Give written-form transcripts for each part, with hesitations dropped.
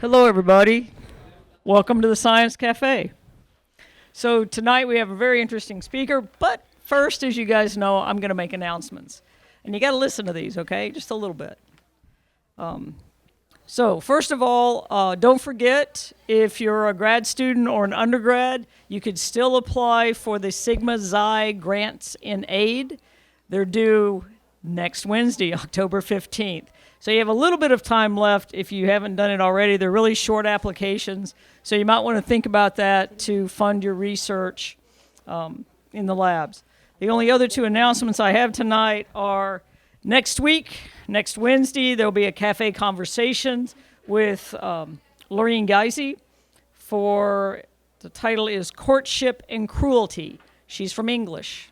Hello, everybody. Welcome to the Science Cafe. So tonight we have a very interesting speaker, but first, as you guys know, I'm going to make announcements. And you got to listen to these, okay? Just a little bit. So first of all, don't forget, if you're a grad student or an undergrad, you could still apply for the Sigma Xi grants in aid. They're due next Wednesday, October 15th. So you have a little bit of time left if you haven't done it already. They're really short applications, so you might want to think about that to fund your research in the labs. The only other two announcements I have tonight are next week, next Wednesday, there'll be a cafe conversations with Lorene Geisy for, the title is Courtship and Cruelty. She's from English.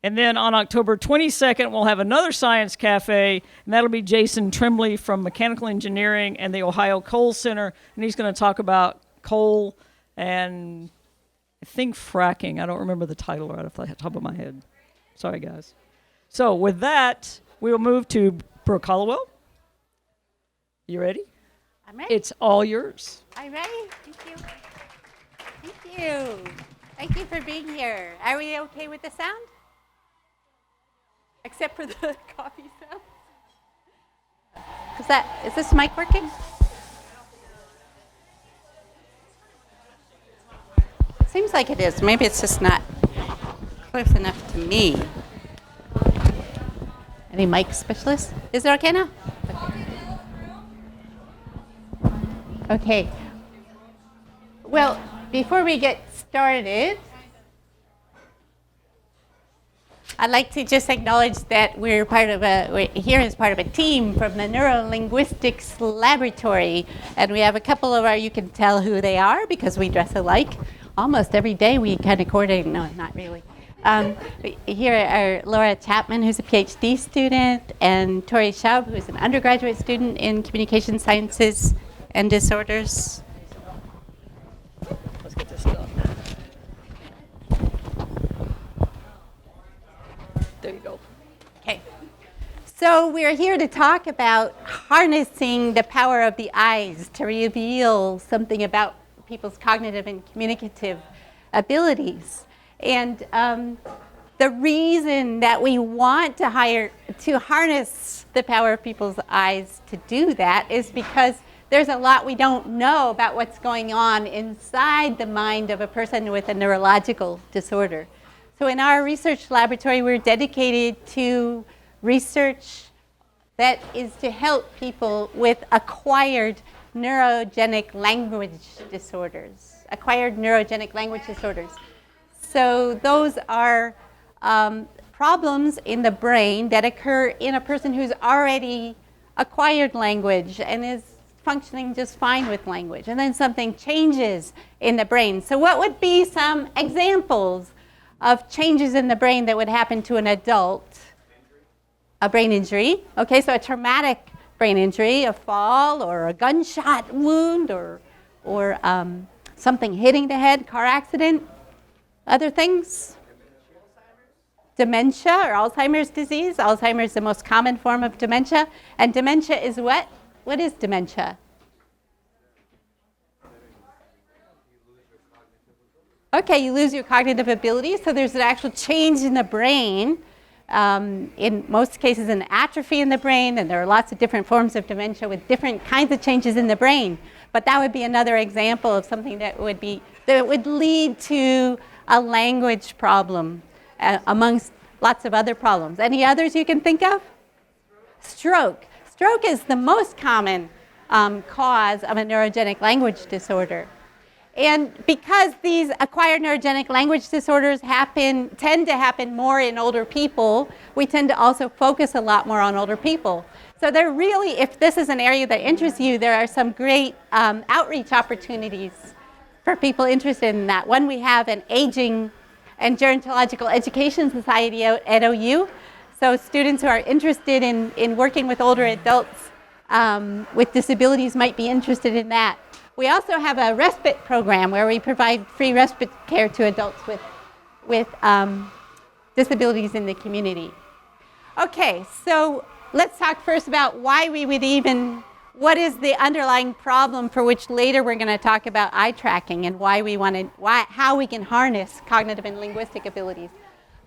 And then on October 22nd, we'll have another Science Cafe, and that'll be Jason Tremblay from Mechanical Engineering and the Ohio Coal Center, and he's going to talk about coal and I think fracking. I don't remember the title right off the top of my head. Sorry, guys. So with that, we'll move to Brooke Hallowell. You ready? I'm ready. It's all yours. I'm ready. Thank you. Thank you. Thank you for being here. Are we okay with the sound? Except for the coffee sound. Is this mic working? Seems like it is. Maybe it's just not close enough to me. Any mic specialists? Is it okay now? Okay. Well, before we get started, I'd like to just acknowledge that we're here as part of a team from the Neurolinguistics Laboratory, and we have a couple of you can tell who they are because we dress alike. Almost every day we kind of coordinate. No, not really. Here are Laura Chapman, who's a PhD student, and Tori Schaub, who's an undergraduate student in communication sciences and disorders. Let's get this done. There you go. Okay. So we're here to talk about harnessing the power of the eyes to reveal something about people's cognitive and communicative abilities. And the reason that we want to harness the power of people's eyes to do that is because there's a lot we don't know about what's going on inside the mind of a person with a neurological disorder. So in our research laboratory, we're dedicated to research that is to help people with acquired neurogenic language disorders. So those are problems in the brain that occur in a person who's already acquired language and is functioning just fine with language. And then something changes in the brain. So what would be some examples of changes in the brain that would happen to an adult? A brain injury. Okay, so a traumatic brain injury, a fall or a gunshot wound or something hitting the head, car accident. Other things? Dementia or Alzheimer's disease. Alzheimer's is the most common form of dementia. And dementia is what? What is dementia? Okay, you lose your cognitive ability. So there's an actual change in the brain. In most cases, an atrophy in the brain. And there are lots of different forms of dementia with different kinds of changes in the brain. But that would be another example of something that would lead to a language problem amongst lots of other problems. Any others you can think of? Stroke. Stroke is the most common cause of a neurogenic language disorder. And because these acquired neurogenic language disorders tend to happen more in older people, we tend to also focus a lot more on older people. So there really, if this is an area that interests you, there are some great outreach opportunities for people interested in that. One, we have an Aging and Gerontological Education Society out at OU. So students who are interested in working with older adults with disabilities might be interested in that. We also have a respite program where we provide free respite care to adults with disabilities in the community. Okay, so let's talk first about why we would even what is the underlying problem for which later we're going to talk about eye tracking and how we can harness cognitive and linguistic abilities.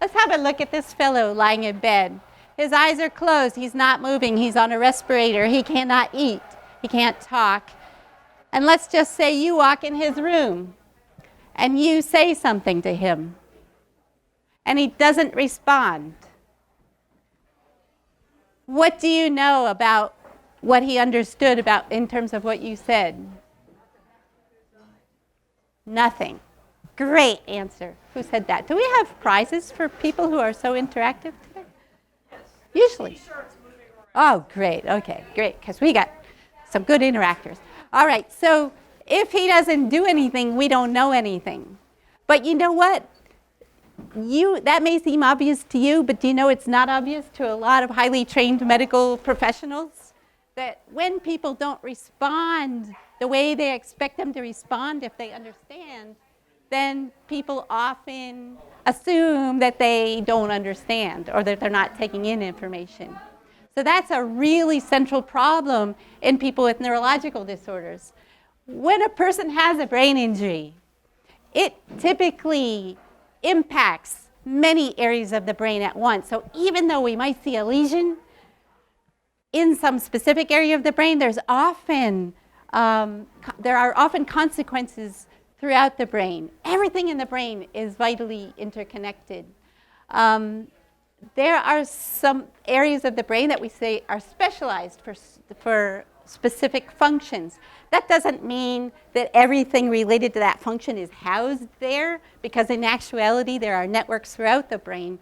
Let's have a look at this fellow lying in bed. His eyes are closed. He's not moving. He's on a respirator. He cannot eat. He can't talk. And let's just say you walk in his room and you say something to him and he doesn't respond. What do you know about what he understood about in terms of what you said? Nothing. Great answer. Who said that? Do we have prizes for people who are so interactive today? Yes. Usually. Oh, great. Okay, great. Because we got some good interactors. All right, so if he doesn't do anything, we don't know anything. But you know what? That may seem obvious to you, but do you know it's not obvious to a lot of highly trained medical professionals? That when people don't respond the way they expect them to respond if they understand, then people often assume that they don't understand or that they're not taking in information. So that's a really central problem in people with neurological disorders. When a person has a brain injury, it typically impacts many areas of the brain at once. So even though we might see a lesion in some specific area of the brain, there are often consequences throughout the brain. Everything in the brain is vitally interconnected. There are some areas of the brain that we say are specialized for specific functions. That doesn't mean that everything related to that function is housed there, because in actuality there are networks throughout the brain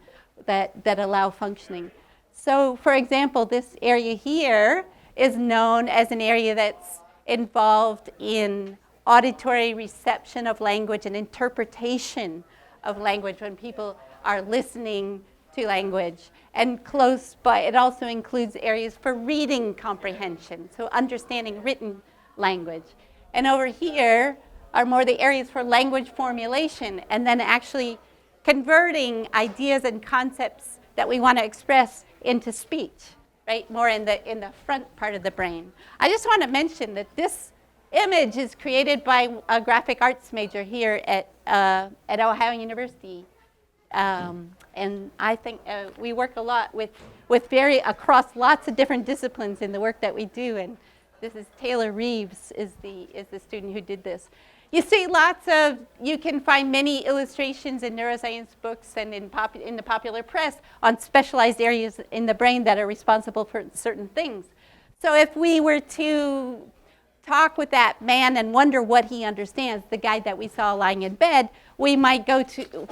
that allow functioning. So for example, this area here is known as an area that's involved in auditory reception of language and interpretation of language when people are listening to language. And close by, it also includes areas for reading comprehension, so understanding written language. And over here are more the areas for language formulation and then actually converting ideas and concepts that we want to express into speech, right? More in the front part of the brain. I just want to mention that this image is created by a graphic arts major here at Ohio University. And I think we work a lot with across lots of different disciplines in the work that we do. And this is Taylor Reeves is the student who did this. You see you can find many illustrations in neuroscience books and in the popular press on specialized areas in the brain that are responsible for certain things. So if we were to talk with that man and wonder what he understands, the guy that we saw lying in bed, we might go to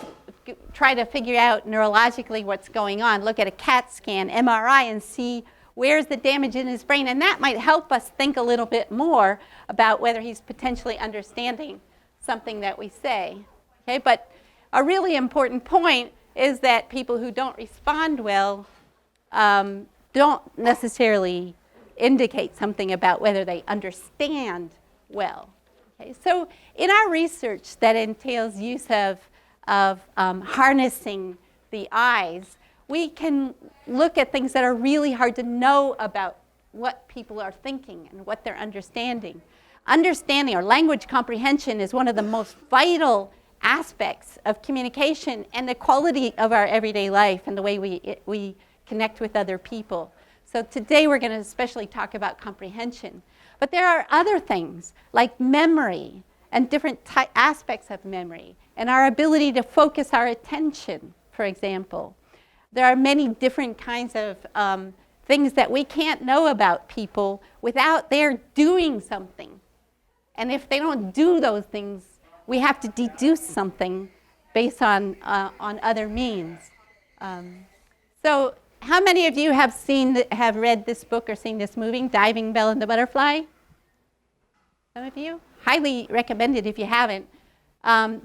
try to figure out neurologically what's going on, look at a CAT scan, MRI, and see where's the damage in his brain. And that might help us think a little bit more about whether he's potentially understanding something that we say. Okay, but a really important point is that people who don't respond well don't necessarily indicate something about whether they understand well. Okay, so in our research that entails use of harnessing the eyes, we can look at things that are really hard to know about what people are thinking and what they're understanding. Understanding or language comprehension is one of the most vital aspects of communication and the quality of our everyday life and the way we connect with other people. So today we're going to especially talk about comprehension. But there are other things like memory and different aspects of memory and our ability to focus our attention, for example. There are many different kinds of things that we can't know about people without their doing something. And if they don't do those things, we have to deduce something based on other means. So how many of you have read this book or seen this movie, Diving Bell and the Butterfly? Some of you? Highly recommended if you haven't.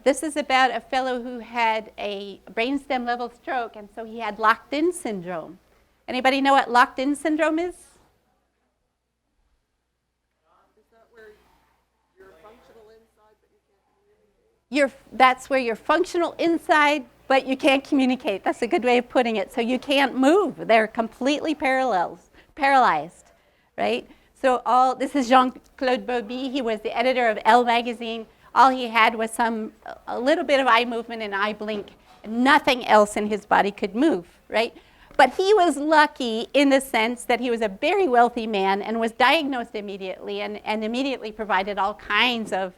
This is about a fellow who had a brainstem level stroke, and so he had locked-in syndrome. Anybody know what locked-in syndrome is? Is that where you're functional inside but you can't communicate? That's where you're functional inside, but you can't communicate. That's a good way of putting it. So you can't move. They're completely paralyzed, right? So this is Jean-Claude Bobby. He was the editor of Elle magazine. All he had was a little bit of eye movement and eye blink. Nothing else in his body could move, right? But he was lucky in the sense that he was a very wealthy man and was diagnosed immediately and immediately provided all kinds of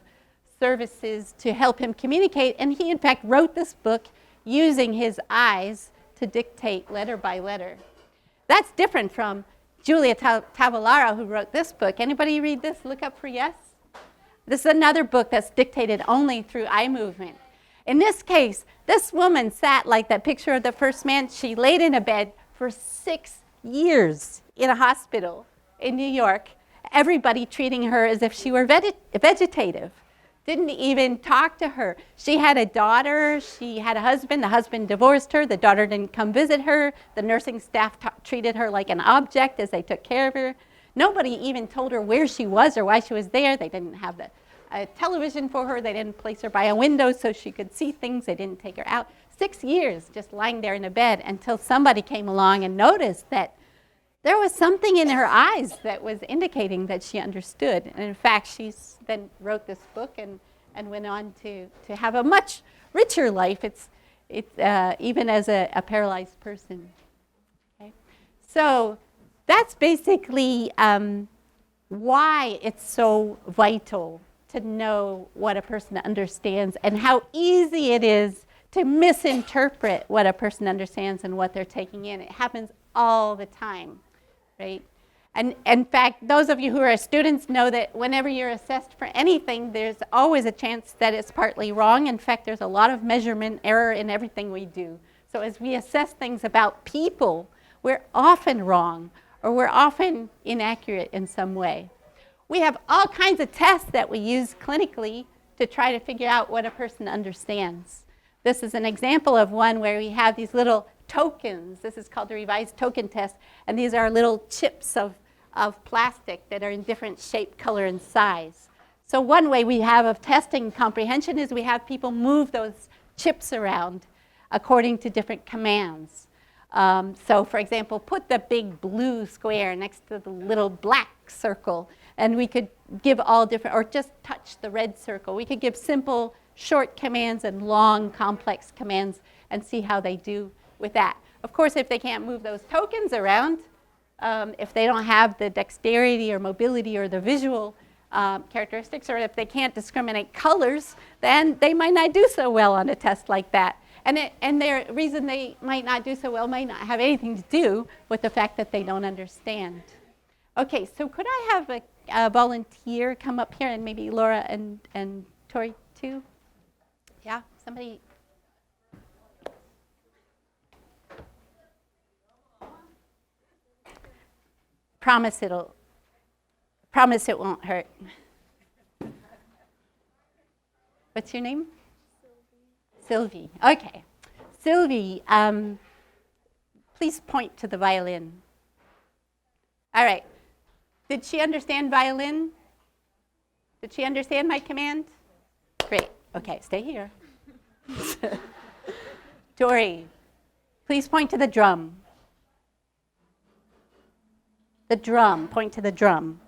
services to help him communicate. And he, in fact, wrote this book using his eyes to dictate letter by letter. That's different from Julia Tavolara, who wrote this book. Anybody read this? Look up for yes. This is another book that's dictated only through eye movement. In this case, this woman sat like that picture of the first man. She laid in a bed for 6 years in a hospital in New York, everybody treating her as if she were vegetative. Didn't even talk to her. She had a daughter, she had a husband, the husband divorced her, the daughter didn't come visit her, the nursing staff treated her like an object as they took care of her. Nobody even told her where she was or why she was there. They didn't have the television for her, they didn't place her by a window so she could see things, they didn't take her out. 6 years just lying there in a bed until somebody came along and noticed that there was something in her eyes that was indicating that she understood. And in fact, she then wrote this book and went on to have a much richer life. It's even as a paralyzed person. Okay? So that's basically why it's so vital to know what a person understands and how easy it is to misinterpret what a person understands and what they're taking in. It happens all the time. Right? And in fact, those of you who are students know that whenever you're assessed for anything, there's always a chance that it's partly wrong. In fact, there's a lot of measurement error in everything we do. So as we assess things about people, we're often wrong or we're often inaccurate in some way. We have all kinds of tests that we use clinically to try to figure out what a person understands. This is an example of one where we have these little tokens. This is called the revised token test, and these are little chips of plastic that are in different shape, color, and size. So one way we have of testing comprehension is we have people move those chips around according to different commands. So for example, put the big blue square next to the little black circle, and we could give all different, or just touch the red circle. We could give simple, short commands and long, complex commands and see how they do with that. Of course, if they can't move those tokens around, if they don't have the dexterity or mobility or the visual characteristics, or if they can't discriminate colors, then they might not do so well on a test like that. And the reason they might not do so well might not have anything to do with the fact that they don't understand. Okay, so could I have a volunteer come up here, and maybe Laura and Tori too? Yeah, somebody. Promise it won't hurt. What's your name? Sylvie. Okay. Sylvie, please point to the violin. All right. Did she understand violin? Did she understand my command? Great. Okay, stay here. Dory, please point to the drum. The drum. Point to the drum.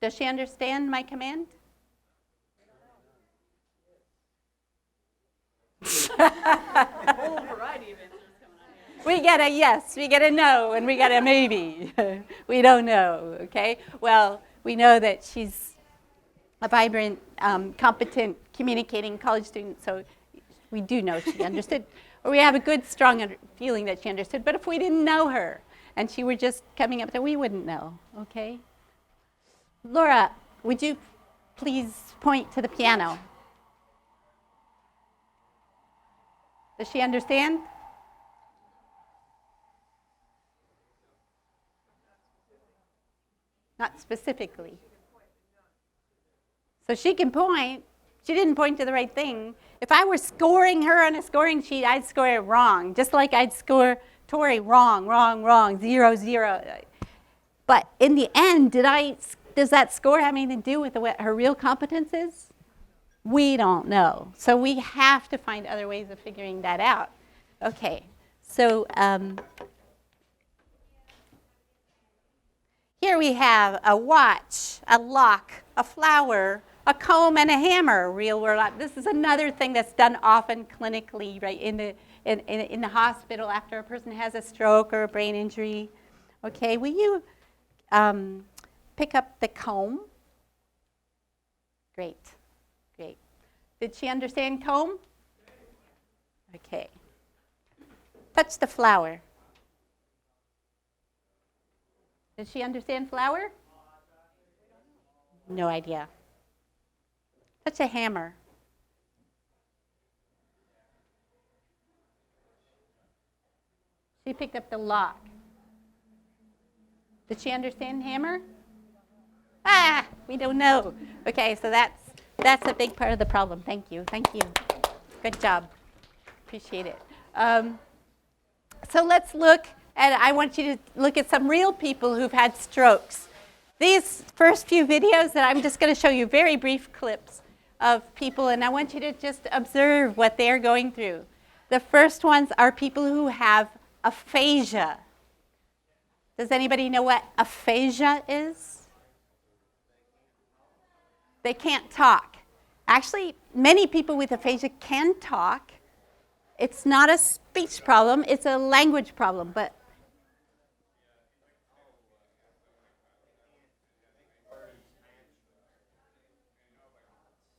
Does she understand my command? We get a yes, we get a no, and we get a maybe. We don't know, okay? Well, we know that she's a vibrant, competent, communicating college student, so we do know she understood. Or we have a good, strong feeling that she understood. But if we didn't know her, and she were just coming up there, we wouldn't know, okay? Laura, would you please point to the piano? Does she understand? Not specifically. So she can point. She didn't point to the right thing. If I were scoring her on a scoring sheet, I'd score it wrong, just like I'd score Tori wrong, 0, 0. But in the end, does that score have anything to do with what her real competence is? We don't know. So we have to find other ways of figuring that out. Okay, so Here we have a watch, a lock, a flower, a comb, and a hammer. Real world. This is another thing that's done often clinically, right, in the hospital after a person has a stroke or a brain injury. Okay, will you pick up the comb? Great, great. Did she understand comb? Okay. Touch the flower. Did she understand flower? No idea. Touch a hammer. She picked up the lock. Did she understand hammer? We don't know. Okay, so that's a big part of the problem. Thank you. Good job. Appreciate it. So let's look at, I want you to look at some real people who've had strokes. These first few videos that I'm just going to show you very brief clips of people, and I want you to just observe what they're going through. The first ones are people who have aphasia. Does anybody know what aphasia is? They can't talk. Actually, many people with aphasia can talk. It's not a speech problem, it's a language problem, but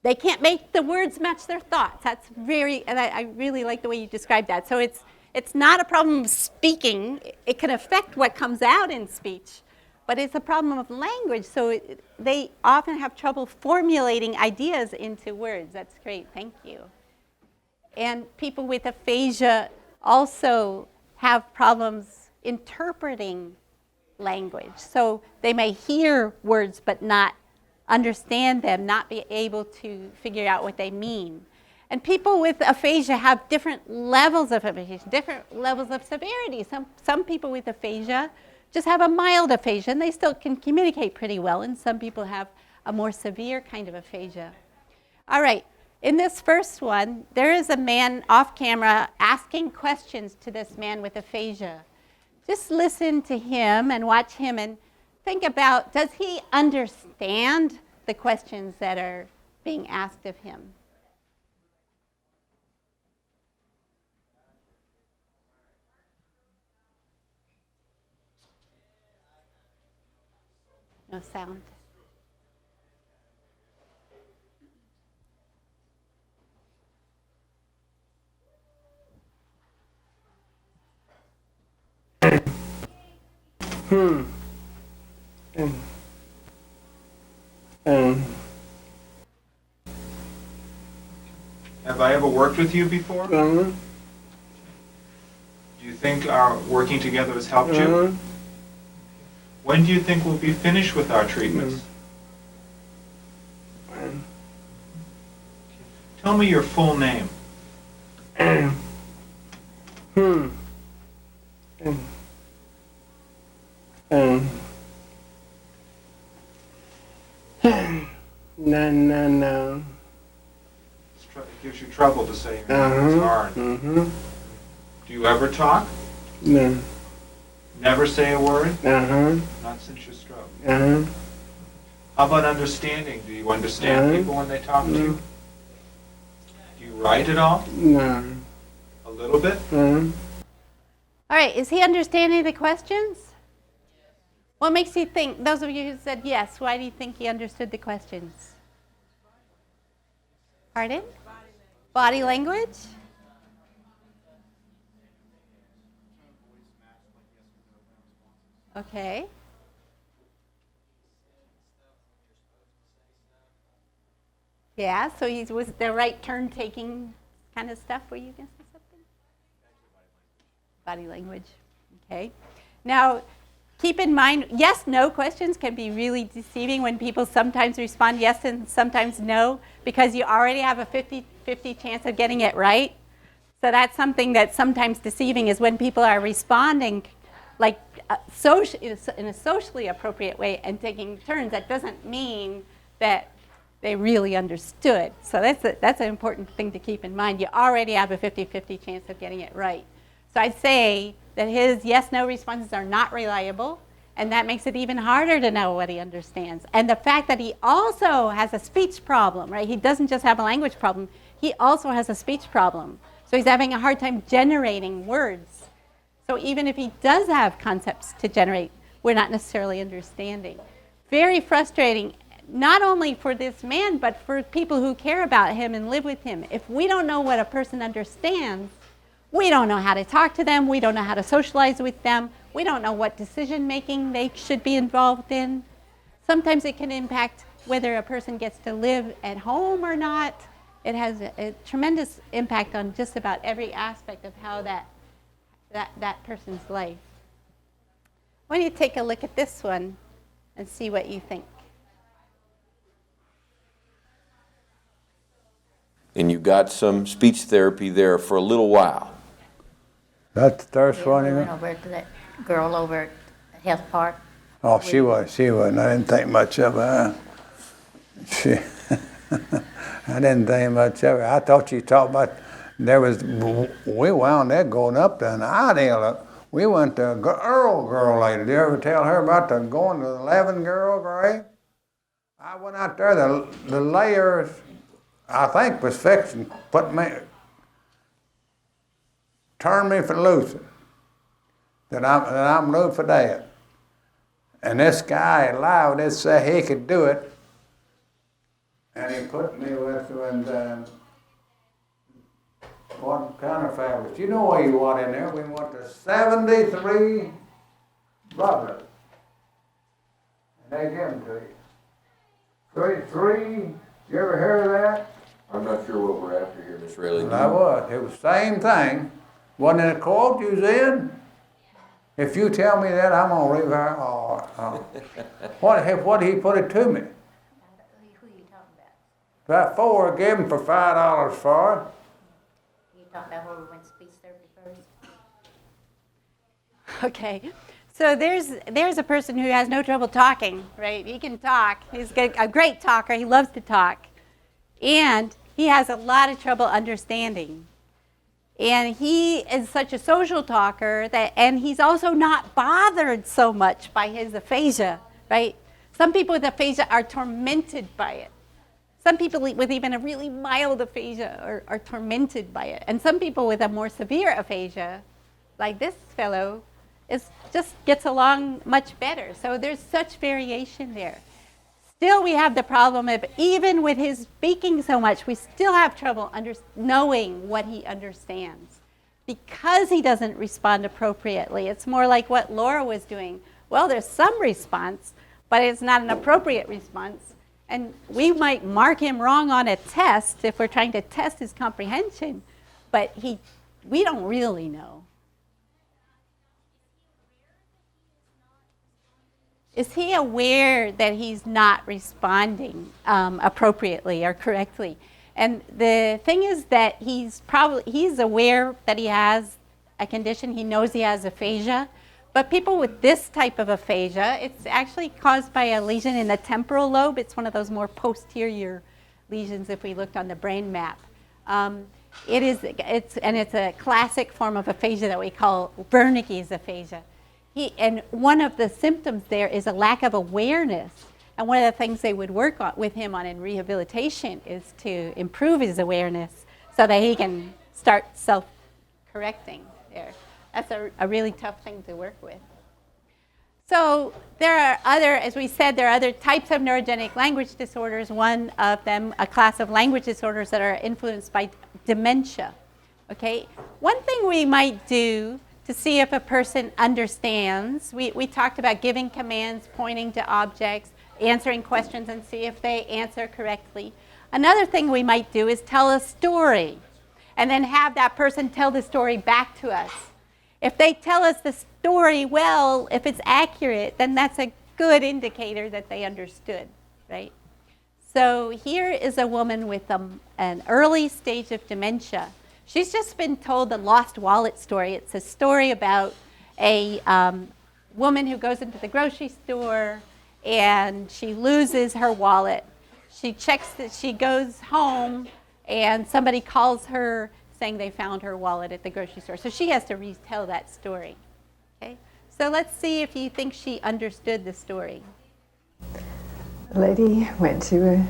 they can't make the words match their thoughts. That's and I really like the way you described that. So it's not a problem of speaking. It can affect what comes out in speech, but it's a problem of language. So they often have trouble formulating ideas into words. That's great, thank you. And people with aphasia also have problems interpreting language. So they may hear words but not understand them, not be able to figure out what they mean. And people with aphasia have different levels of aphasia, different levels of severity. Some people with aphasia just have a mild aphasia and they still can communicate pretty well, and some people have a more severe kind of aphasia. All right, in this first one, there is a man off camera asking questions to this man with aphasia. Just listen to him and watch him and think about, does he understand the questions that are being asked of him? No sound. Have I ever worked with you before? Do you think our working together has helped you? When do you think we'll be finished with our treatments? Tell me your full name. No. It gives you trouble to say your name. It's hard. Do you ever talk? No. Never say a word? Not since your stroke. How about understanding? Do you understand people when they talk to you? Do you write at all? No. A little bit? All right, is he understanding the questions? What makes you think, those of you who said yes, why do you think he understood the questions? Pardon? Body language? Okay. Yeah, so he was the right turn-taking kind of stuff. Were you going to say something? Body language. Okay. Now, keep in mind, yes, no questions can be really deceiving when people sometimes respond yes and sometimes no, because you already have a 50-50 chance of getting it right. So that's something that's sometimes deceiving, is when people are responding like in a socially appropriate way and taking turns. That doesn't mean that they really understood. So that's an important thing to keep in mind. You already have a 50-50 chance of getting it right. So I'd say that his yes-no responses are not reliable, And that makes it even harder to know what he understands. And the fact that he also has a speech problem, right? He doesn't just have a language problem, he also has a speech problem. So he's having a hard time generating words. So even if he does have concepts to generate, we're not necessarily understanding. Very frustrating, not only for this man, but for people who care about him and live with him. If we don't know what a person understands, we don't know how to talk to them, we don't know how to socialize with them, we don't know what decision making they should be involved in. Sometimes it can impact whether a person gets to live at home or not. It has a tremendous impact on just about every aspect of how that person's life. Why don't you take a look at this one and see what you think? And you got some speech therapy there for a little while. That's the first one. We went over to that girl over at Health Park. Oh, she wasn't. I didn't think much of her. I didn't think much of her. I thought you talked about, we wound there going up to an ideal. We went to Earl girl lady. Did you ever tell her about going to the 11 girl grade? I went out there, the layers, I think, was fixing, turn me for Lucy, that I'm loose for dead. And this guy allowed it, said he could do it, and he put me with one kind of fabulous. You know what you want in there? We want the 73 brothers, and they give them to you. Three. You ever hear of that? I'm not sure what we're after here, Miss Rayleigh. Well, I was. It was the same thing. Wasn't it a quote you was in? If you tell me that, I'm going to leave her. What did he put it to me? Who are you talking about? About 4, gave him for $5 for it. You talking about where we went to speech therapy first? Okay, so there's a person who has no trouble talking, right? He can talk. He's a great talker. He loves to talk. And he has a lot of trouble understanding. And he is such a social talker and he's also not bothered so much by his aphasia, right? Some people with aphasia are tormented by it. Some people with even a really mild aphasia are tormented by it. And some people with a more severe aphasia, like this fellow, just gets along much better. So there's such variation there. Still, we have the problem of even with his speaking so much, we still have trouble knowing what he understands because he doesn't respond appropriately. It's more like what Laura was doing. Well, there's some response, but it's not an appropriate response. And we might mark him wrong on a test if we're trying to test his comprehension, but we don't really know. Is he aware that he's not responding appropriately or correctly? And the thing is that he's aware that he has a condition. He knows he has aphasia. But people with this type of aphasia, it's actually caused by a lesion in the temporal lobe. It's one of those more posterior lesions if we looked on the brain map. It's a classic form of aphasia that we call Wernicke's aphasia. And one of the symptoms there is a lack of awareness. And one of the things they would work with him on in rehabilitation is to improve his awareness so that he can start self-correcting there. That's a really tough thing to work with. So there are as we said, there are other types of neurogenic language disorders. One of them, a class of language disorders that are influenced by dementia. Okay, one thing we might do to see if a person understands. We talked about giving commands, pointing to objects, answering questions and see if they answer correctly. Another thing we might do is tell a story and then have that person tell the story back to us. If they tell us the story well, if it's accurate, then that's a good indicator that they understood, right? So here is a woman with an early stage of dementia. She's just been told the lost wallet story. It's a story about a woman who goes into the grocery store and she loses her wallet. She checks that she goes home and somebody calls her saying they found her wallet at the grocery store. So she has to retell that story. Okay? So let's see if you think she understood the story. A lady went to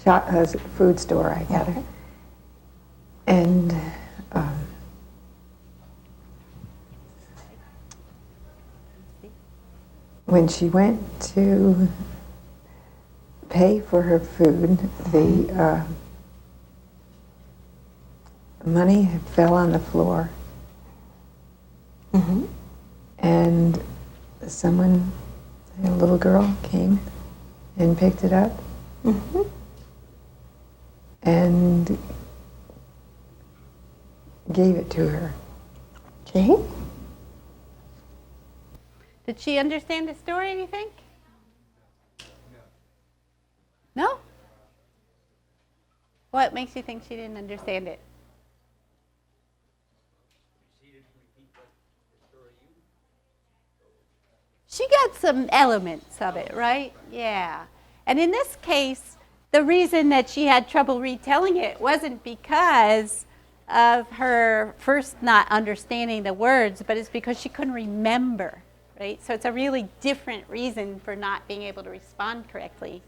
a food store, I gather, and when she went to pay for her food, the money fell on the floor, and someone, a little girl, came and picked it up and gave it to her. Okay. Did she understand the story, do you think? No? What makes you think she didn't understand it? She got some elements of it, right? Yeah. And in this case, the reason that she had trouble retelling it wasn't because of her first not understanding the words, but it's because she couldn't remember, right? So it's a really different reason for not being able to respond correctly.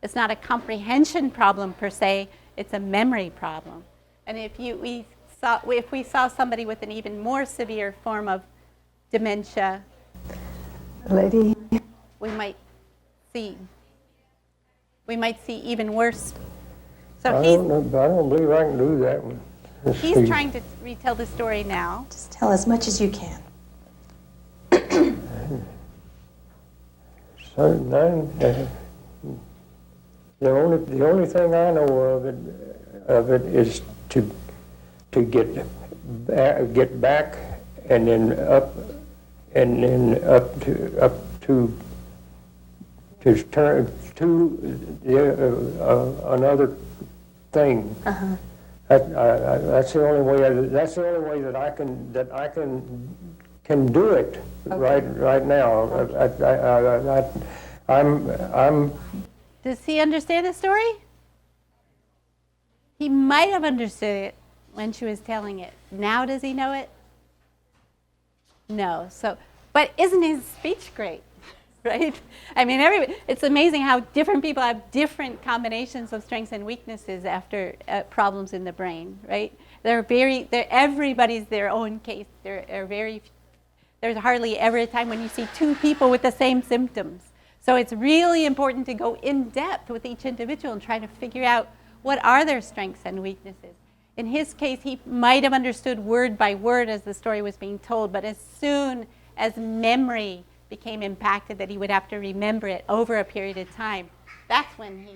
It's not a comprehension problem per se, it's a memory problem. And if we saw somebody with an even more severe form of dementia, Lady, we might see even worse. So I don't believe I can do that one. he's trying to retell the story now. Just tell as much as you can. So the only thing I know of it is to get back and then up to turn to another thing. That's the only way. That's the only way that I can do it right now. I'm. Does he understand the story? He might have understood it when she was telling it. Now does he know it? No. So, but isn't his speech great? Right? I mean, it's amazing how different people have different combinations of strengths and weaknesses after problems in the brain, right? Everybody's their own case. There's hardly ever a time when you see two people with the same symptoms. So it's really important to go in depth with each individual and try to figure out what are their strengths and weaknesses. In his case, he might have understood word by word as the story was being told, but as soon as memory became impacted, that he would have to remember it over a period of time, that's when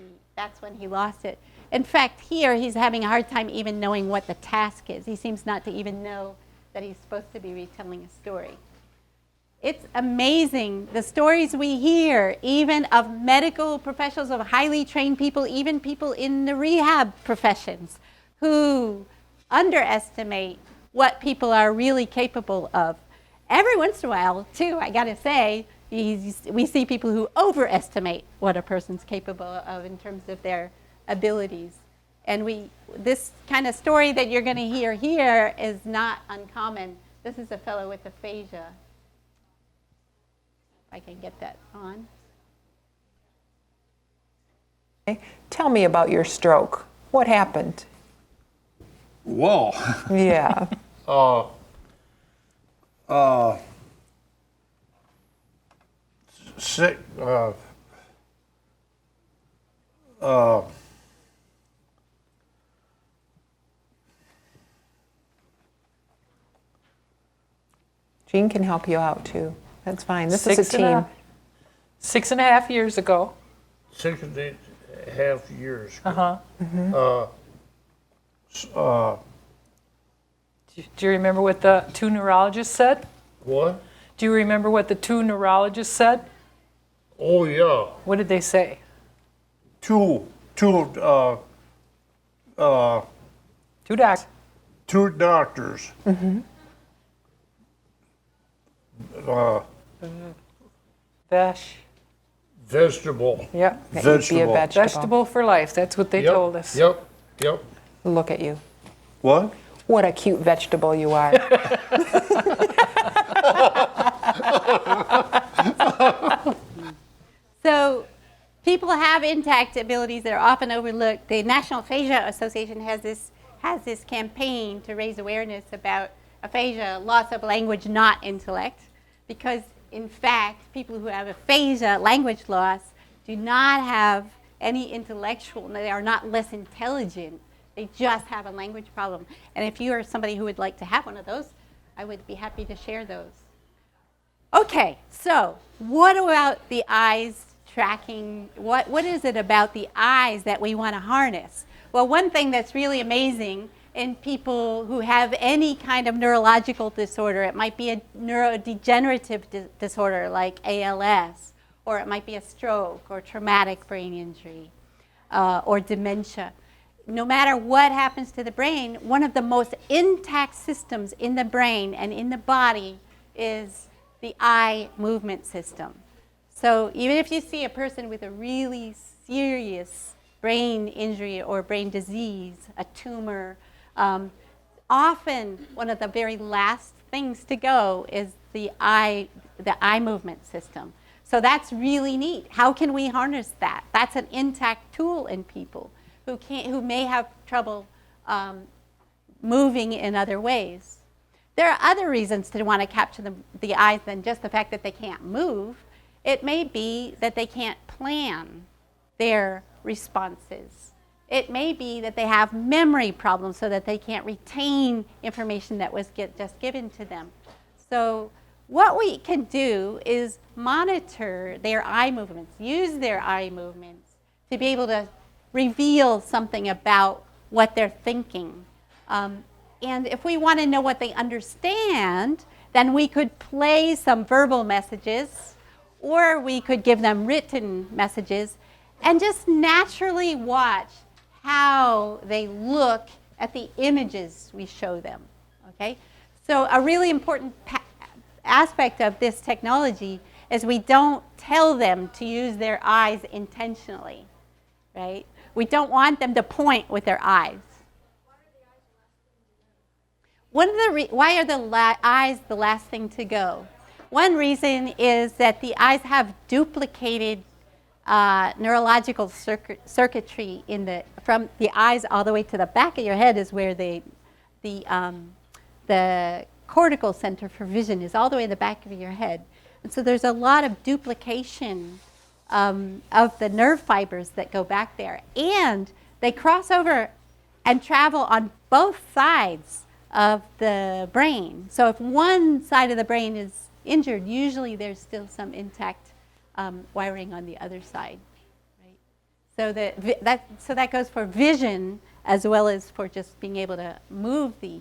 he lost it. In fact, here he's having a hard time even knowing what the task is. He seems not to even know that he's supposed to be retelling a story. It's amazing, the stories we hear, even of medical professionals, of highly trained people, even people in the rehab professions, who underestimate what people are really capable of. Every once in a while, too, I gotta say, we see people who overestimate what a person's capable of in terms of their abilities. And this kind of story that you're gonna hear here is not uncommon. This is a fellow with aphasia. I can get that on. Okay. Tell me about your stroke. What happened? Whoa. Yeah. Sick. Jean can help you out too. That's fine. This is a team. 6.5 years ago. 6.5 years. Do you remember what the two neurologists said? What? Do you remember what the two neurologists said? Oh yeah. What did they say? Two Two docs. two doctors. Vegetable. Yeah. That you'd be a vegetable. Vegetable for life. That's what they told us. Yep. Look at you. What? What a cute vegetable you are. So people have intact abilities that are often overlooked. The National Aphasia Association has this campaign to raise awareness about aphasia, loss of language, not intellect, because in fact, people who have aphasia, language loss, do not have any intellectual, they are not less intelligent, they just have a language problem. And if you are somebody who would like to have one of those, I would be happy to share those. Okay, so what about the eyes tracking? What is it about the eyes that we want to harness? Well, one thing that's really amazing in people who have any kind of neurological disorder, it might be a neurodegenerative disorder like ALS, or it might be a stroke or traumatic brain injury or dementia. No matter what happens to the brain, one of the most intact systems in the brain and in the body is the eye movement system. So even if you see a person with a really serious brain injury or brain disease, a tumor, often one of the very last things to go is the eye movement system. So that's really neat. How can we harness that? That's an intact tool in people who may have trouble moving in other ways. There are other reasons to want to capture the eyes than just the fact that they can't move. It may be that they can't plan their responses. It may be that they have memory problems so that they can't retain information that was just given to them. So what we can do is monitor their eye movements, use their eye movements to be able to reveal something about what they're thinking. And if we want to know what they understand, then we could play some verbal messages, or we could give them written messages, and just naturally watch how they look at the images we show them, okay? So a really important aspect of this technology is we don't tell them to use their eyes intentionally, right? We don't want them to point with their eyes. Why are the eyes the last thing to go? One reason is that the eyes have duplicated neurological circuitry from the eyes all the way to the back of your head is where the cortical center for vision is all the way in the back of your head. And so there's a lot of duplication of the nerve fibers that go back there. And they cross over and travel on both sides of the brain. So if one side of the brain is injured, usually there's still some intact wiring on the other side, right? So that goes for vision as well as for just being able to move the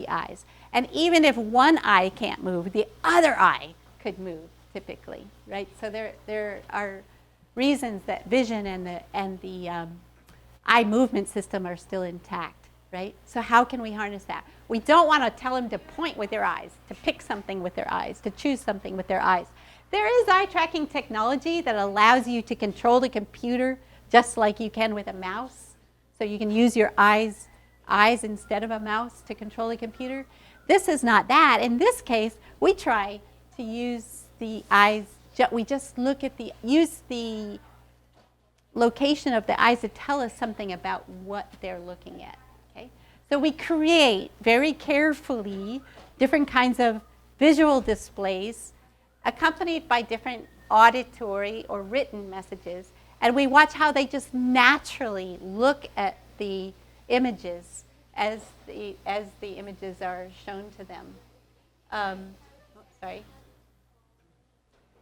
eyes. And even if one eye can't move, the other eye could move typically, right? So there are reasons that vision and the eye movement system are still intact, right? So how can we harness that? We don't want to tell them to point with their eyes, to pick something with their eyes, to choose something with their eyes. There is eye tracking technology that allows you to control the computer just like you can with a mouse. So you can use your eyes instead of a mouse to control the computer. This is not that. In this case, we try to use the eyes, we just use the location of the eyes to tell us something about what they're looking at. Okay? So we create very carefully different kinds of visual displays accompanied by different auditory or written messages, and we watch how they just naturally look at the images as the images are shown to them.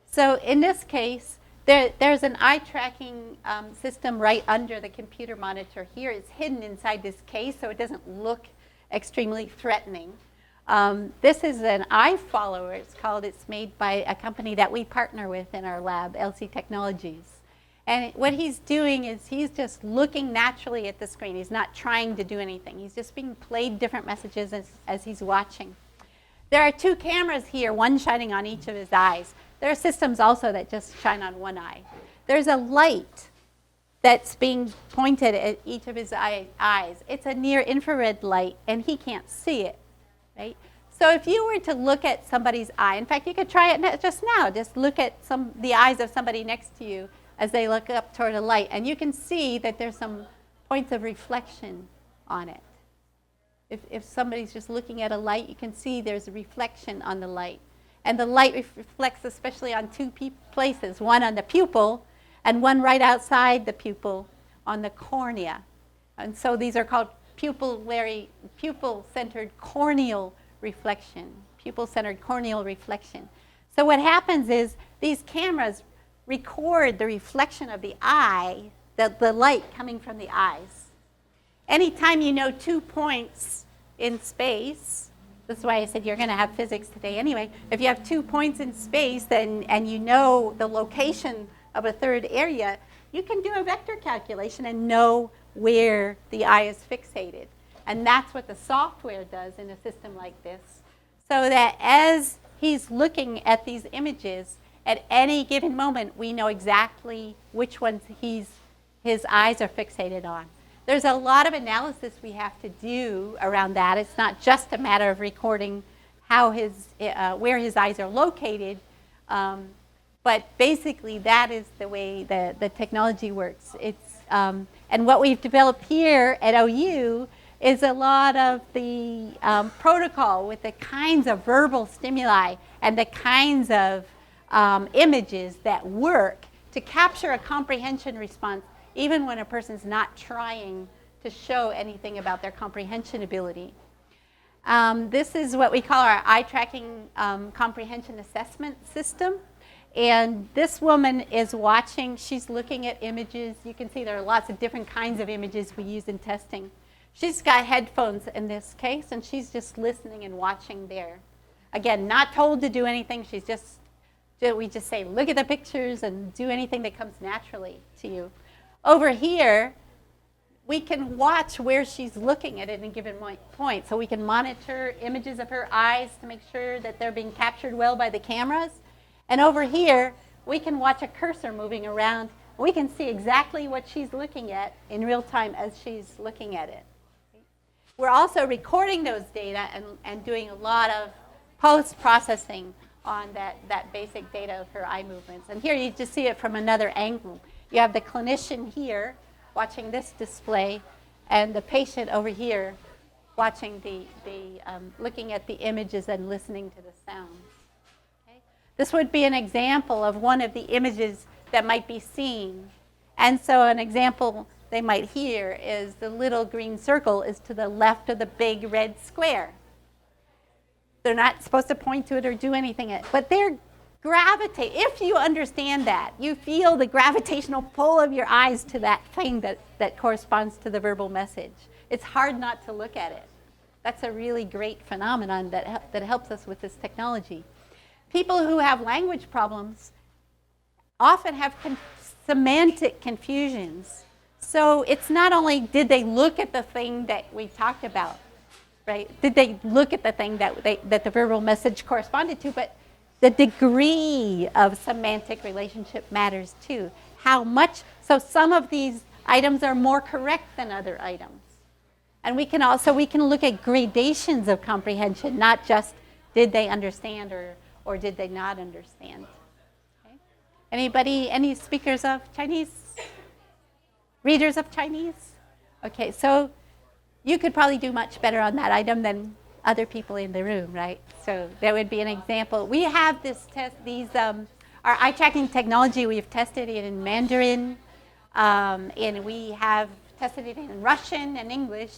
So in this case, there's an eye tracking system right under the computer monitor here. It's hidden inside this case, so it doesn't look extremely threatening. This is an eye follower, it's made by a company that we partner with in our lab, LC Technologies. And what he's doing is he's just looking naturally at the screen. He's not trying to do anything. He's just being played different messages as he's watching. There are two cameras here, one shining on each of his eyes. There are systems also that just shine on one eye. There's a light that's being pointed at each of his eyes. It's a near infrared light, and he can't see it, right? So if you were to look at somebody's eye, in fact, you could try it just now. Just look at the eyes of somebody next to you as they look up toward a light, and you can see that there's some points of reflection on it. If somebody's just looking at a light, you can see there's a reflection on the light. And the light reflects especially on two places, one on the pupil and one right outside the pupil on the cornea. And so these are called pupil-centered corneal reflection, pupil-centered corneal reflection. So what happens is these cameras record the reflection of the eye, the light coming from the eyes. Anytime you know 2 points in space, this is why I said you're going to have physics today anyway. If you have 2 points in space and you know the location of a third area, you can do a vector calculation and know where the eye is fixated. And that's what the software does in a system like this. So that as he's looking at these images, at any given moment, we know exactly which ones his eyes are fixated on. There's a lot of analysis we have to do around that. It's not just a matter of recording where his eyes are located, but basically that is the way the technology works. And what we've developed here at OU is a lot of the protocol with the kinds of verbal stimuli and the kinds of images that work to capture a comprehension response even when a person's not trying to show anything about their comprehension ability. This is what we call our eye tracking comprehension assessment system. And this woman is watching, she's looking at images. You can see there are lots of different kinds of images we use in testing. She's got headphones in this case, and she's just listening and watching there. Again, not told to do anything. We just say, look at the pictures and do anything that comes naturally to you. Over here, we can watch where she's looking at any given point. So we can monitor images of her eyes to make sure that they're being captured well by the cameras. And over here, we can watch a cursor moving around. We can see exactly what she's looking at in real time as she's looking at it. We're also recording those data and doing a lot of post-processing on that basic data of her eye movements. And here you just see it from another angle. You have the clinician here watching this display, and the patient over here watching looking at the images and listening to the sounds. Okay? This would be an example of one of the images that might be seen. And so an example they might hear is the little green circle is to the left of the big red square. They're not supposed to point to it or do anything, but they're gravitate. If you understand that, you feel the gravitational pull of your eyes to that thing that corresponds to the verbal message. It's hard not to look at it. That's a really great phenomenon that helps us with this technology. People who have language problems often have semantic confusions. So it's not only did they look at the thing that we talked about, right? Did they look at the thing that the verbal message corresponded to, but the degree of semantic relationship matters too. How much, so some of these items are more correct than other items. And we can look at gradations of comprehension, not just did they understand or did they not understand. Okay? Anybody, any speakers of Chinese? Readers of Chinese? Okay, so you could probably do much better on that item than other people in the room, right? So that would be an example. We have our eye tracking technology, we've tested it in Mandarin, and we have tested it in Russian and English,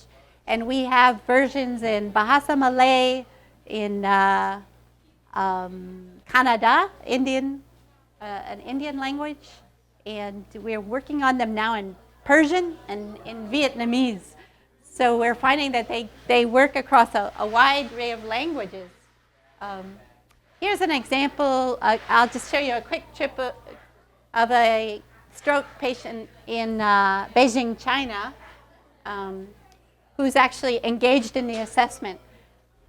and we have versions in Bahasa Malay, in Kannada, an Indian language, and we're working on them now in Persian and in Vietnamese. So we're finding that they work across a wide array of languages. Here's an example. I'll just show you a quick trip of a stroke patient in Beijing, China, who's actually engaged in the assessment.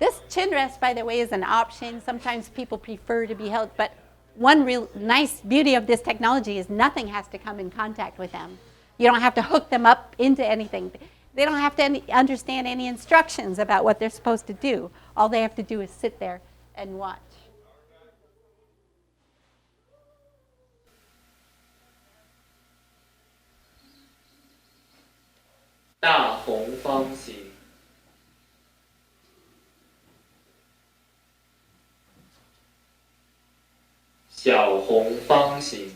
This chin rest, by the way, is an option. Sometimes people prefer to be held, but one real nice beauty of this technology is nothing has to come in contact with them. You don't have to hook them up into anything. They don't have to understand any instructions about what they're supposed to do. All they have to do is sit there and watch. 大红方形，小红方形，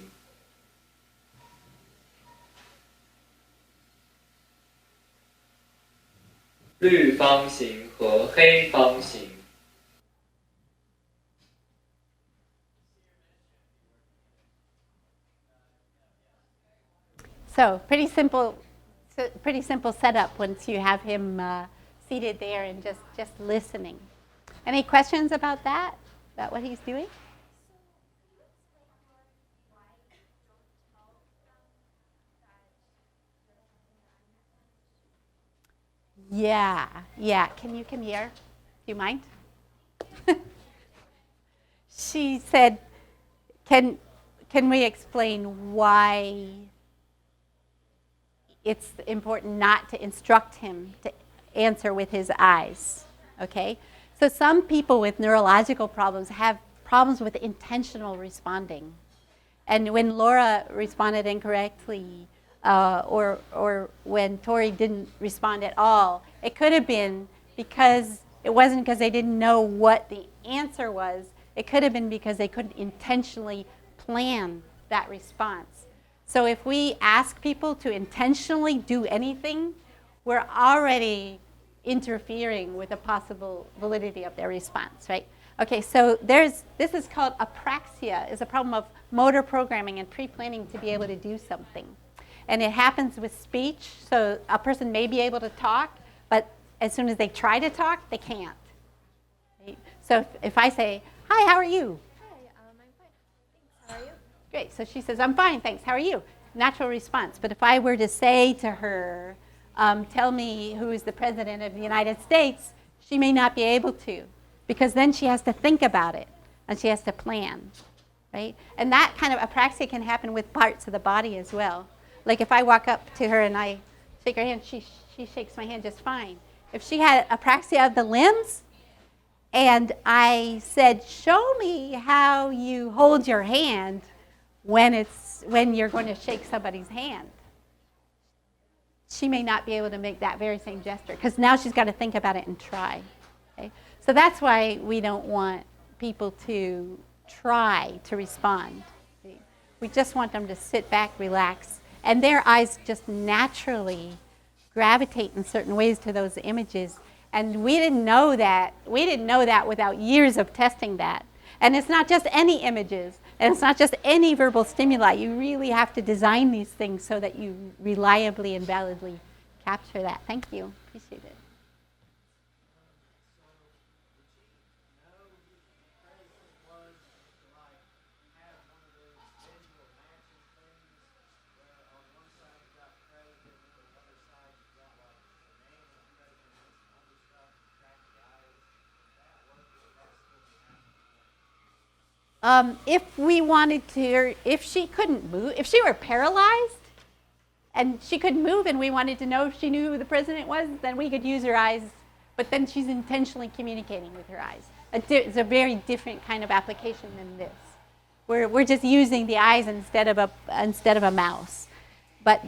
绿方形和黑方形。 So pretty simple setup once you have him seated there and just listening. Any questions about that? About what he's doing? Yeah. Can you come here? Do you mind? She said, can we explain why it's important not to instruct him to answer with his eyes, okay? So some people with neurological problems have problems with intentional responding. And when Laura responded incorrectly, or when Tori didn't respond at all, it could have been because, it wasn't because they didn't know what the answer was, it could have been because they couldn't intentionally plan that response. So if we ask people to intentionally do anything, we're already interfering with the possible validity of their response, right? Okay, so this is called apraxia, is a problem of motor programming and pre-planning to be able to do something. And it happens with speech, so a person may be able to talk, but as soon as they try to talk, they can't. Right? So if I say, hi, how are you? I'm fine. Thanks. How are you? Great. So she says, I'm fine, thanks. How are you? Natural response. But if I were to say to her, tell me who is the president of the United States, she may not be able to, because then she has to think about it and she has to plan, right? And that kind of apraxia can happen with parts of the body as well. Like if I walk up to her and I shake her hand, she shakes my hand just fine. If she had apraxia of the limbs and I said, show me how you hold your hand when you're going to shake somebody's hand, she may not be able to make that very same gesture because now she's got to think about it and try. Okay? So that's why we don't want people to try to respond. Okay? We just want them to sit back, relax, and their eyes just naturally gravitate in certain ways to those images. And we didn't know that. We didn't know that without years of testing that. And it's not just any images. And it's not just any verbal stimuli. You really have to design these things so that you reliably and validly capture that. Thank you. Appreciate it. If we wanted to, if she couldn't move, if she were paralyzed and she couldn't move and we wanted to know if she knew who the president was, then we could use her eyes, but then she's intentionally communicating with her eyes. It's a very different kind of application than this. We're just using the eyes instead of a mouse. But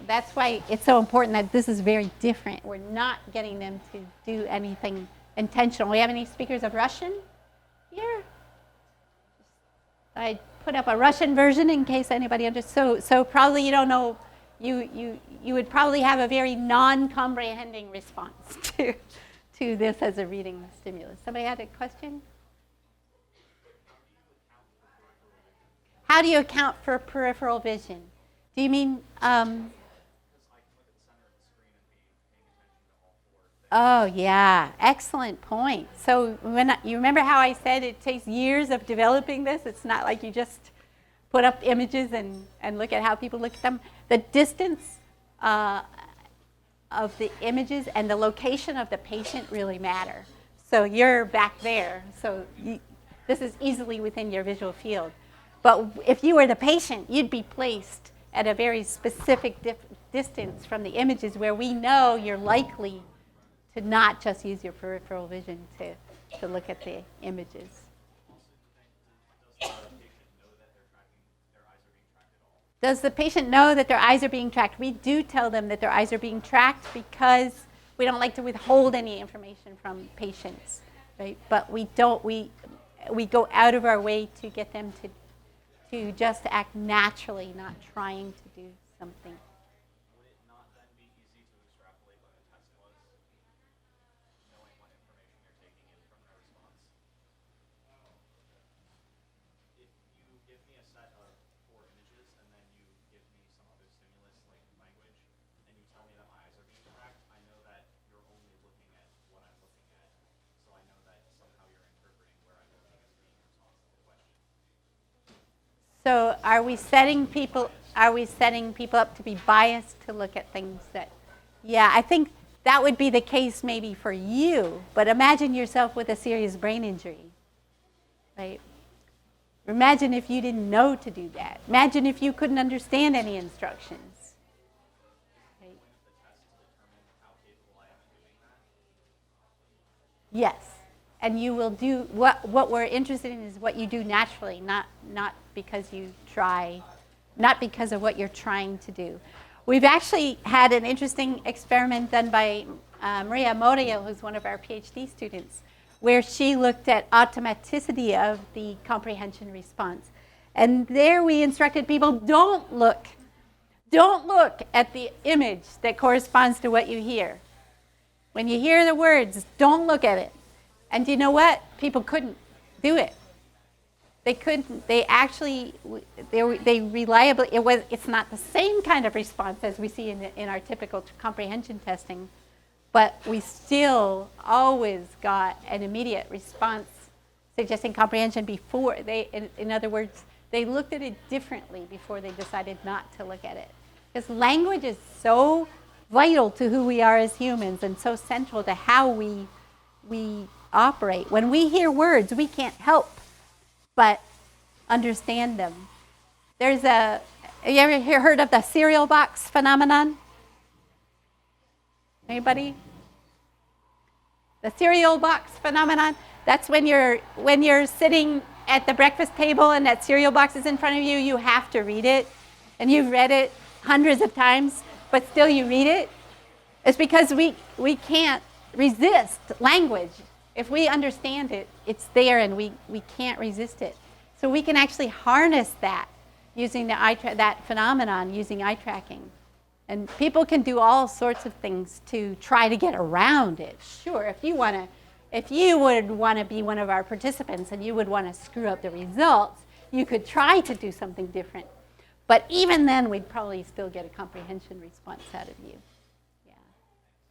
that's why it's so important that this is very different. We're not getting them to do anything intentional. We have any speakers of Russian here? I put up a Russian version in case anybody understands. So probably you don't know, you would probably have a very non-comprehending response to this as a reading stimulus. Somebody had a question? How do you account for peripheral vision? Do you mean, oh yeah, excellent point. So you remember how I said it takes years of developing this? It's not like you just put up images and look at how people look at them. The distance of the images and the location of the patient really matter. So you're back there, so this is easily within your visual field. But if you were the patient, you'd be placed at a very specific distance from the images where we know you're likely to not just use your peripheral vision to look at the images. Does the patient know that their eyes are being tracked? We do tell them that their eyes are being tracked because we don't like to withhold any information from patients, right? But we don't. We go out of our way to get them to just act naturally, not trying to do something. Would it not then be easy to extrapolate what the test was, knowing what information you're taking in from their response? If you give me a set of 4 images and then you give me some other stimulus like language, and you tell me that my eyes are being tracked, I know that you're only looking at what I'm looking at, so I know that somehow you're interpreting where I'm looking as being responsive to the question. So are we setting people up to be biased to look at things that, yeah, I think that would be the case maybe for you, but imagine yourself with a serious brain injury, right? Imagine if you didn't know to do that. Imagine if you couldn't understand any instructions. Right? Yes. And you will do, what we're interested in is what you do naturally, not because you try, not because of what you're trying to do. We've actually had an interesting experiment done by Maria Moriel, who's one of our PhD students, where she looked at automaticity of the comprehension response. And there we instructed people, don't look at the image that corresponds to what you hear. When you hear the words, don't look at it. And you know what? People couldn't do it. They couldn't. They actually, they reliably, it's not the same kind of response as we see in our typical comprehension testing, but we still always got an immediate response suggesting comprehension before they, in other words, they looked at it differently before they decided not to look at it. Because language is so vital to who we are as humans and so central to how we operate. When we hear words, we can't help but understand them. Have you ever heard of the cereal box phenomenon? Anybody? The cereal box phenomenon, that's when you're sitting at the breakfast table and that cereal box is in front of you, you have to read it. And you've read it hundreds of times, but still you read it. It's because we can't resist language. If we understand it, it's there and we can't resist it. So we can actually harness that using that phenomenon using eye tracking. And people can do all sorts of things to try to get around it. Sure, if you would want to be one of our participants and you would want to screw up the results, you could try to do something different. But even then, we'd probably still get a comprehension response out of you.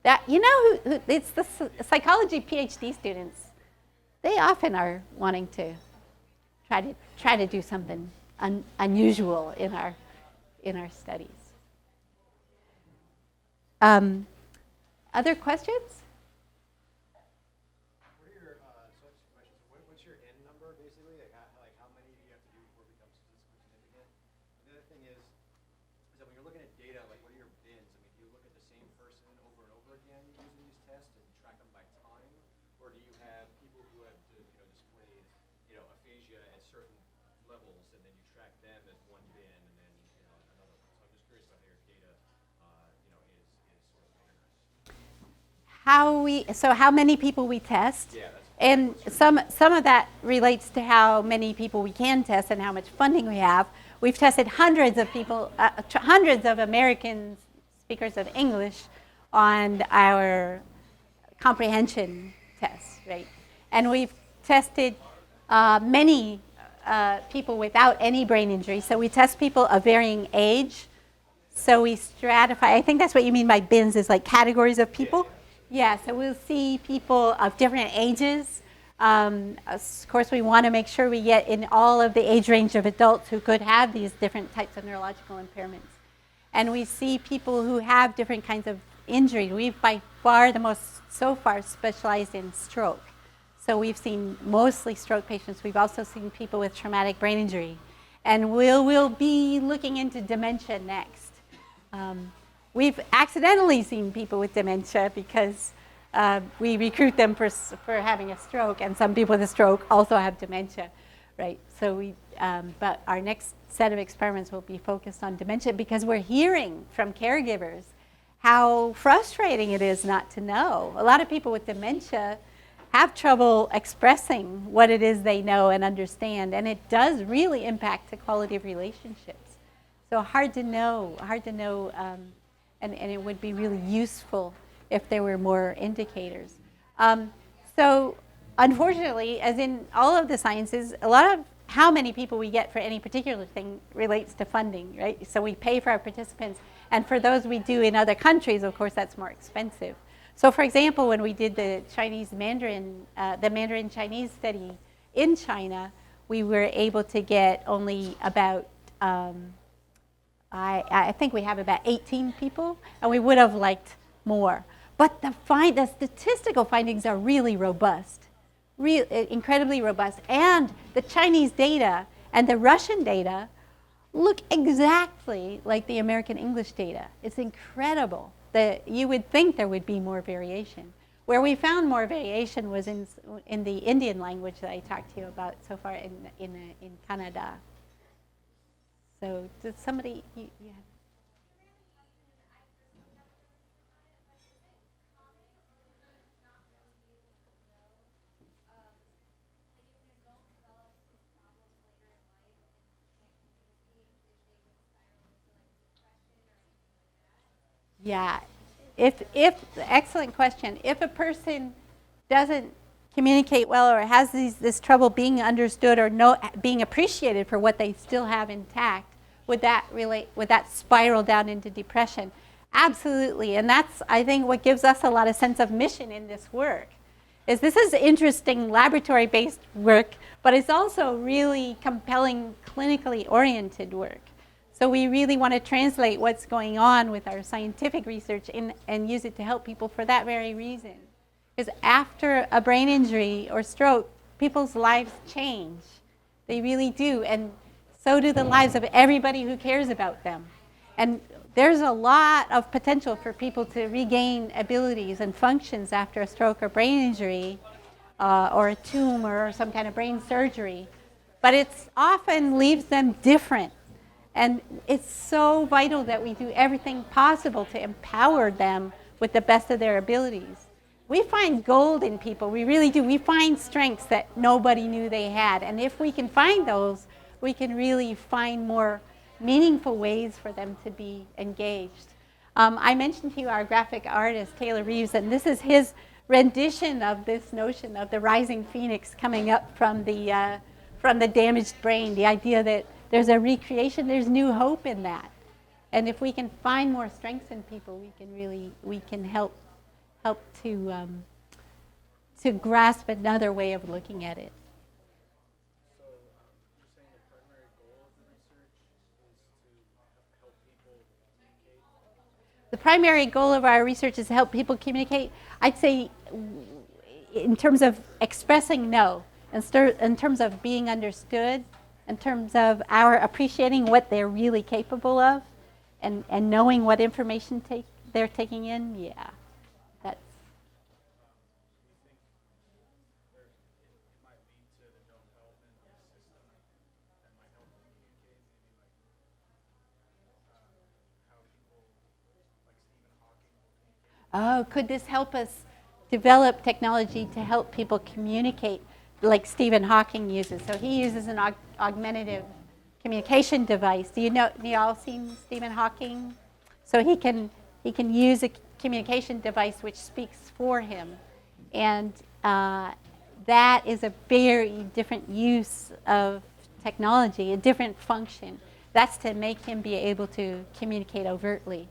That, you know, it's the psychology PhD students. They often are wanting to try to do something unusual in our studies. Other questions? What are your questions? What's your N number basically? Like how many do you have to do before it becomes statistically significant? And the other thing is that when you're looking at data, like what are your bins? I mean, do you look at the same person over and over again using these tests and track them by time, or do you have people who have displayed aphasia at certain levels and then you track them as one bin and then another one? So I'm just curious about how your data is sort of organized. How many people we test? Yeah, and some of that relates to how many people we can test and how much funding we have. We've tested hundreds of people, hundreds of American speakers of English on our comprehension tests, right? And we've tested many people without any brain injury. So we test people of varying age. So we stratify. I think that's what you mean by bins, is like categories of people. Yeah, so we'll see people of different ages. Of course, we want to make sure we get in all of the age range of adults who could have these different types of neurological impairments. And we see people who have different kinds of injury. We've by far the most, so far, specialized in stroke. So we've seen mostly stroke patients. We've also seen people with traumatic brain injury. And we'll be looking into dementia next. We've accidentally seen people with dementia because we recruit them for having a stroke, and some people with a stroke also have dementia, right? So but our next set of experiments will be focused on dementia because we're hearing from caregivers how frustrating it is not to know. A lot of people with dementia have trouble expressing what it is they know and understand, and it does really impact the quality of relationships. So hard to know, and it would be really useful if there were more indicators. So unfortunately, as in all of the sciences, a lot of how many people we get for any particular thing relates to funding, right? So we pay for our participants, and for those we do in other countries, of course, that's more expensive. So for example, when we did the Mandarin Chinese study in China, we were able to get only about, I think we have about 18 people, and we would have liked more. But the statistical findings are really robust, incredibly robust. And the Chinese data and the Russian data look exactly like the American English data. It's incredible. You would think there would be more variation. Where we found more variation was in the Indian language that I talked to you about so far in Canada. So did somebody, you have? Yeah, excellent question. If a person doesn't communicate well or has this trouble being understood or being appreciated for what they still have intact, would that spiral down into depression? Absolutely, and that's, I think, what gives us a lot of sense of mission in this work. This is interesting laboratory-based work, but it's also really compelling clinically oriented work. So we really want to translate what's going on with our scientific research and use it to help people for that very reason. Because after a brain injury or stroke, people's lives change. They really do, and so do the lives of everybody who cares about them. And there's a lot of potential for people to regain abilities and functions after a stroke or brain injury or a tumor or some kind of brain surgery. But it often leaves them different. And it's so vital that we do everything possible to empower them with the best of their abilities. We find gold in people, we really do. We find strengths that nobody knew they had. And if we can find those, we can really find more meaningful ways for them to be engaged. I mentioned to you our graphic artist, Taylor Reeves, and this is his rendition of this notion of the rising phoenix coming up from the damaged brain, the idea that there's a recreation, there's new hope in that. And if we can find more strengths in people, we can help to grasp another way of looking at it. So you're saying the primary goal of the research is to help people communicate? The primary goal of our research is to help people communicate. I'd say in terms of expressing, no. In terms of being understood, in terms of our appreciating what they're really capable of and knowing what information they're taking in, yeah. That's. Do you think it might lead to the development of a system that might help communicate, maybe like how people like Stephen Hawking will communicate? Oh, could this help us develop technology to help people communicate like Stephen Hawking uses? So he uses an augmentative communication device. Do you all seen Stephen Hawking? So he can use a communication device which speaks for him, and that is a very different use of technology, a different function. That's to make him be able to communicate overtly.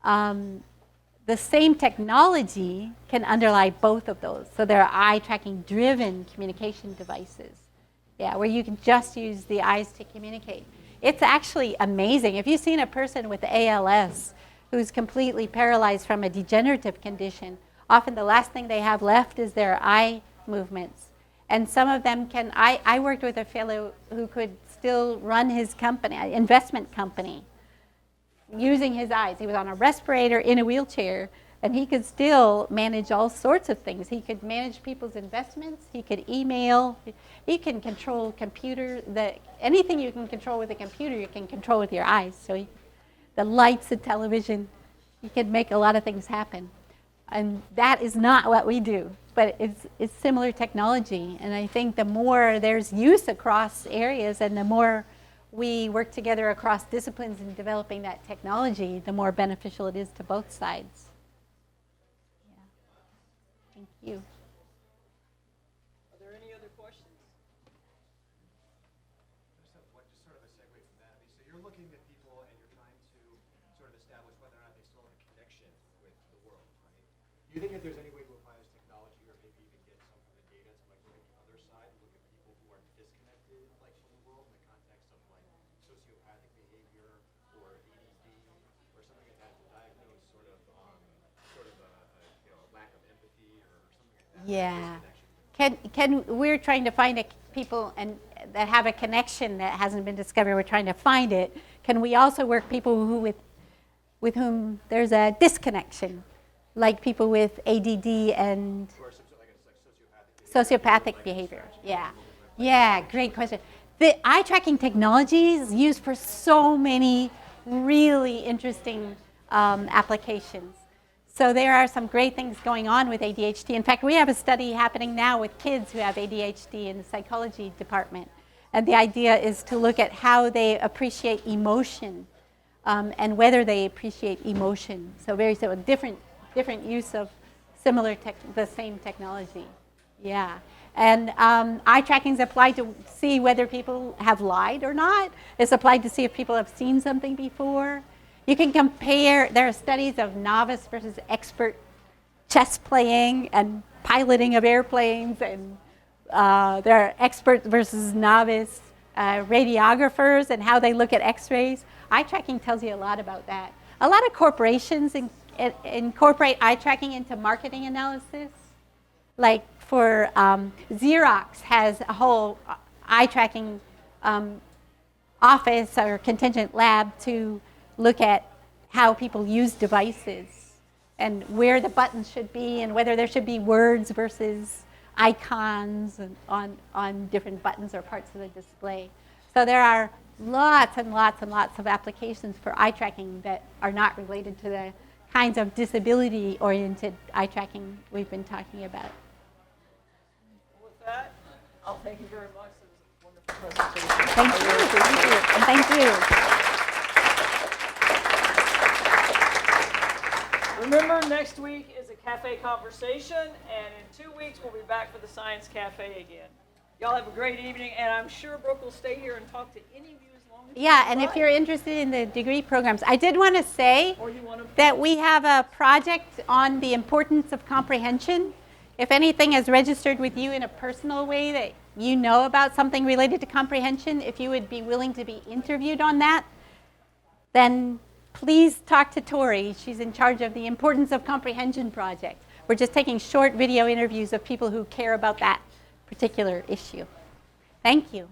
The same technology can underlie both of those. So there are eye-tracking driven communication devices, where you can just use the eyes to communicate. It's actually amazing. If you've seen a person with ALS who's completely paralyzed from a degenerative condition, often the last thing they have left is their eye movements. And some of them can, I worked with a fellow who could still run his company, investment company, using his eyes. He was on a respirator in a wheelchair, and he could still manage all sorts of things. He could manage people's investments. He could email. He can control computer. Anything you can control with a computer, you can control with your eyes. So the lights, the television, he could make a lot of things happen. And that is not what we do, but it's similar technology. And I think the more there's use across areas and the more we work together across disciplines in developing that technology, the more beneficial it is to both sides. Yeah. Thank you. Are there any other questions? Just sort of a segue from that. I mean, so you're looking at people and you're trying to sort of establish whether or not they still have a connection with the world, right? Do you think that there's any way to apply this technology, or maybe even get some of the data to like look at the other side, look at people who are disconnected like from the world in the context of like sociopathic behavior or ADD or something like that, to diagnose sort of a you know, lack of empathy or something like that? Yeah. We're trying to find people that have a connection that hasn't been discovered. We're trying to find it. Can we also work people with whom there's a disconnection, like people with ADD and sociopathic behavior? Yeah. Yeah, great question. The eye tracking technology is used for so many really interesting applications. So there are some great things going on with ADHD. In fact, we have a study happening now with kids who have ADHD in the psychology department. And the idea is to look at how they appreciate emotion and whether they appreciate emotion. So very simple, different use of the same technology. Yeah. And eye tracking is applied to see whether people have lied or not. It's applied to see if people have seen something before. You can compare, there are studies of novice versus expert chess playing and piloting of airplanes, and there are expert versus novice radiographers and how they look at x-rays. Eye tracking tells you a lot about that. A lot of corporations incorporate eye tracking into marketing analysis. Like for Xerox has a whole eye tracking office or contingent lab to look at how people use devices and where the buttons should be and whether there should be words versus icons on different buttons or parts of the display. So there are lots and lots and lots of applications for eye tracking that are not related to the kinds of disability-oriented eye tracking we've been talking about. With that, I'll thank you very much. It was a wonderful presentation. Thank you. And thank you. Remember, next week is a cafe conversation, and in 2 weeks we'll be back for the Science Cafe again. Y'all have a great evening, and I'm sure Brooke will stay here and talk to any of you as long as Yeah, and if you're interested in the degree programs, I did want to say that we have a project on the importance of comprehension. If anything is registered with you in a personal way that you know about something related to comprehension, if you would be willing to be interviewed on that, then please talk to Tori. She's in charge of the Importance of Comprehension project. We're just taking short video interviews of people who care about that particular issue. Thank you.